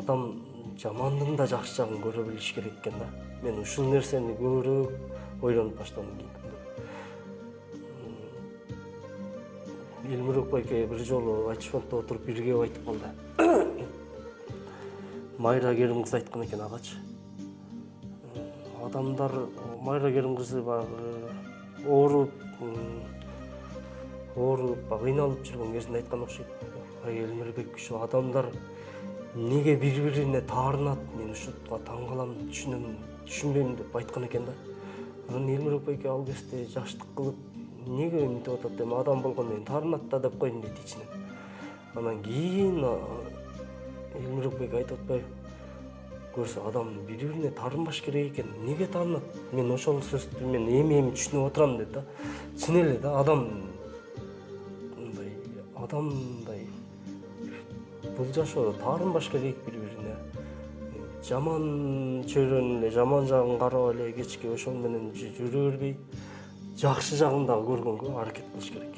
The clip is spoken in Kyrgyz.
адам жамандын да жакшы жагын көрө билиш керек экен да. Мен ушул нерсени көбүрөөк ойлонуп баштадым кийинки күндө. Элмирок байке бир жолу айтышматта отуруп бирге айтып калды. Майра Керим кыз айткан экен агачы. Адамдар Майра Керим кызы баягы ооруп кыйналып жүргөн кезинде айткан окшойт. Элмирбек ушу адамдар неге бири-бирине таарынат, мен ушуга таң калам, түшүнбөйм деп айткан экен да. Анан Элмирбек байке ал кезде жаштык кылып, неге мынтип атат эми адам болгон менен таарынат да деп койдум дейт ичинен. Анан кийин Элмирбек байке айтып атпайбы? Көрсө адам бири-бирине таарынбаш керек экен. Неге таарынат? Мен ошол сөздү мен эми түшүнүп отурам деп да. Чын эле да, адамдай бул жашоодо таарынбаш керек бири-бирине. Жаман чөйрөнүн эле жаман жагын карап эле кечке ошол менен жүрө бербей, жакшы жагын дагы көргөнгө аракет кылыш керек.